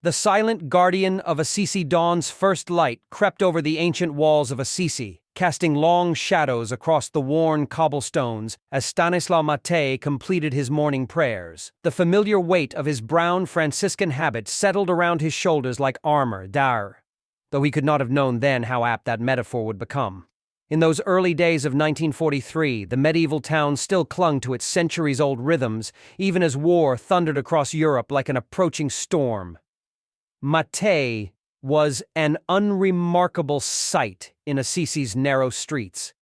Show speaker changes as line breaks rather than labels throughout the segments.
The silent guardian of Assisi dawn's first light crept over the ancient walls of Assisi, casting long shadows across the worn cobblestones as Stanislao Mattei completed his morning prayers. The familiar weight of his brown Franciscan habit settled around his shoulders like armor, though he could not have known then how apt that metaphor would become. In those early days of 1943, the medieval town still clung to its centuries-old rhythms, even as war thundered across Europe like an approaching storm. Mattei was an unremarkable sight in Assisi's narrow streets.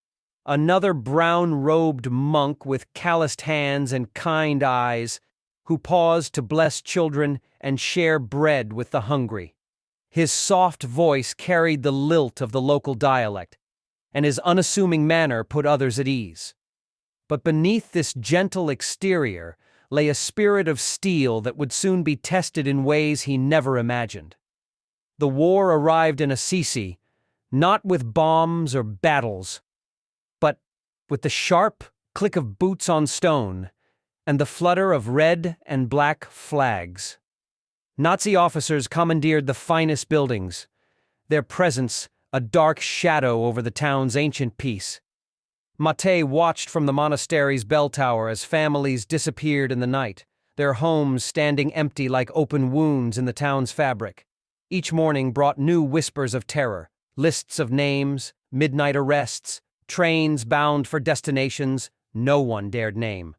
Another brown-robed monk with calloused hands and kind eyes, who paused to bless children and share bread with the hungry. His soft voice carried the lilt of the local dialect, and his unassuming manner put others at ease. But beneath this gentle exterior lay a spirit of steel that would soon be tested in ways he never imagined. The war arrived in Assisi, not with bombs or battles, but with the sharp click of boots on stone and the flutter of red and black flags. Nazi officers commandeered the finest buildings, their presence a dark shadow over the town's ancient peace. Mattei watched from the monastery's bell tower as families disappeared in the night, their homes standing empty like open wounds in the town's fabric. Each morning brought new whispers of terror, lists of names, midnight arrests, trains bound for destinations no one dared name.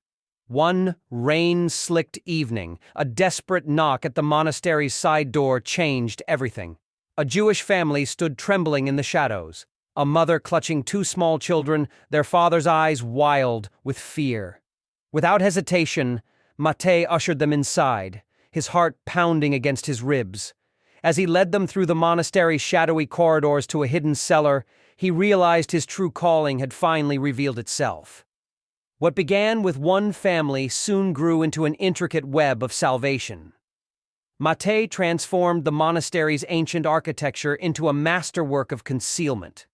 One rain-slicked evening, a desperate knock at the monastery's side door changed everything. A Jewish family stood trembling in the shadows, a mother clutching two small children, their father's eyes wild with fear. Without hesitation, Mattei ushered them inside, his heart pounding against his ribs. As he led them through the monastery's shadowy corridors to a hidden cellar, he realized his true calling had finally revealed itself. What began with one family soon grew into an intricate web of salvation. Mattei transformed the monastery's ancient architecture into a masterwork of concealment.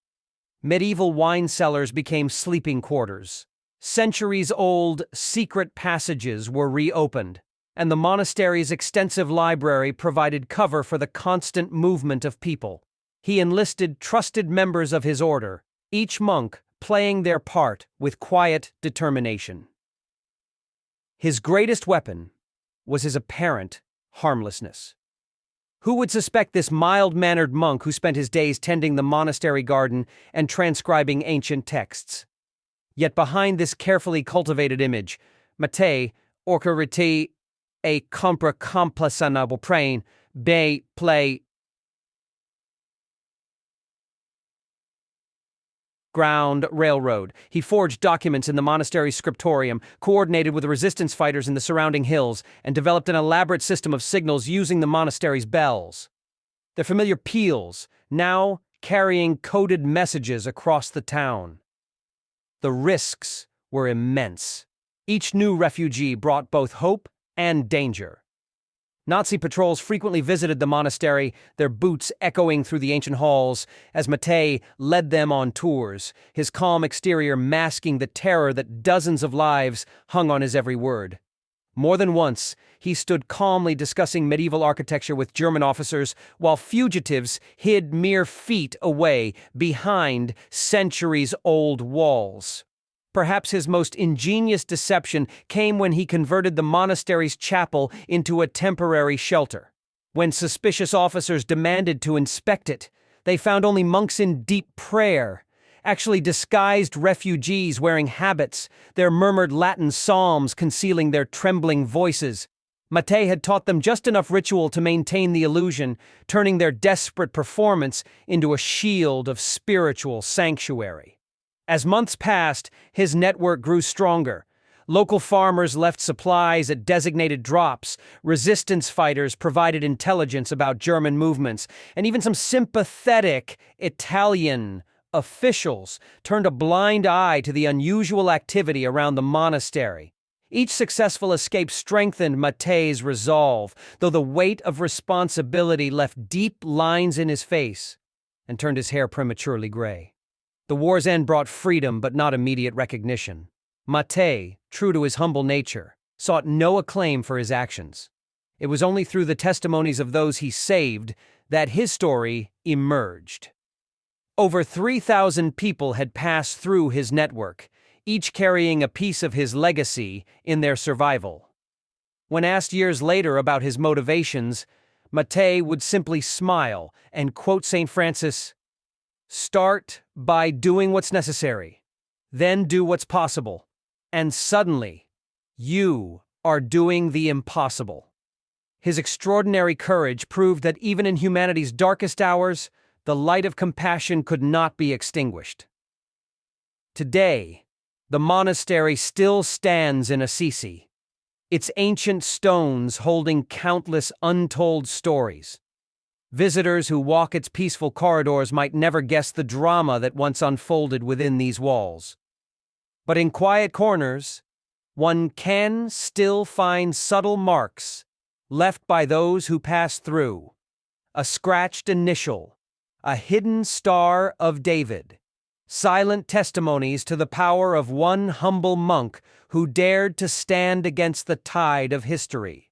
Medieval wine cellars became sleeping quarters. Centuries-old secret passages were reopened, and the monastery's extensive library provided cover for the constant movement of people. He enlisted trusted members of his order, each monk playing their part with quiet determination. His greatest weapon was his apparent harmlessness. Who would suspect this mild-mannered monk who spent his days tending the monastery garden and transcribing ancient texts? Yet behind this carefully cultivated image, Mattei, orcariti, a compra complassanable prain, be play ground railroad. He forged documents in the monastery's scriptorium, coordinated with resistance fighters in the surrounding hills, and developed an elaborate system of signals using the monastery's bells. Their familiar peals, now carrying coded messages across the town. The risks were immense. Each new refugee brought both hope and danger. Nazi patrols frequently visited the monastery, their boots echoing through the ancient halls as Mattei led them on tours, his calm exterior masking the terror that dozens of lives hung on his every word. More than once, he stood calmly discussing medieval architecture with German officers while fugitives hid mere feet away behind centuries-old walls. Perhaps his most ingenious deception came when he converted the monastery's chapel into a temporary shelter. When suspicious officers demanded to inspect it, they found only monks in deep prayer, actually disguised refugees wearing habits, their murmured Latin psalms concealing their trembling voices. Mattei had taught them just enough ritual to maintain the illusion, turning their desperate performance into a shield of spiritual sanctuary. As months passed, his network grew stronger. Local farmers left supplies at designated drops, resistance fighters provided intelligence about German movements, and even some sympathetic Italian officials turned a blind eye to the unusual activity around the monastery. Each successful escape strengthened Mattei's resolve, though the weight of responsibility left deep lines in his face and turned his hair prematurely gray. The war's end brought freedom but not immediate recognition. Mattei, true to his humble nature, sought no acclaim for his actions. It was only through the testimonies of those he saved that his story emerged. Over 3,000 people had passed through his network, each carrying a piece of his legacy in their survival. When asked years later about his motivations, Mattei would simply smile and quote St. Francis, "Start by doing what's necessary, then do what's possible, and suddenly, you are doing the impossible." His extraordinary courage proved that even in humanity's darkest hours, the light of compassion could not be extinguished. Today, the monastery still stands in Assisi, its ancient stones holding countless untold stories. Visitors who walk its peaceful corridors might never guess the drama that once unfolded within these walls. But in quiet corners, one can still find subtle marks left by those who passed through. A scratched initial, a hidden Star of David. Silent testimonies to the power of one humble monk who dared to stand against the tide of history.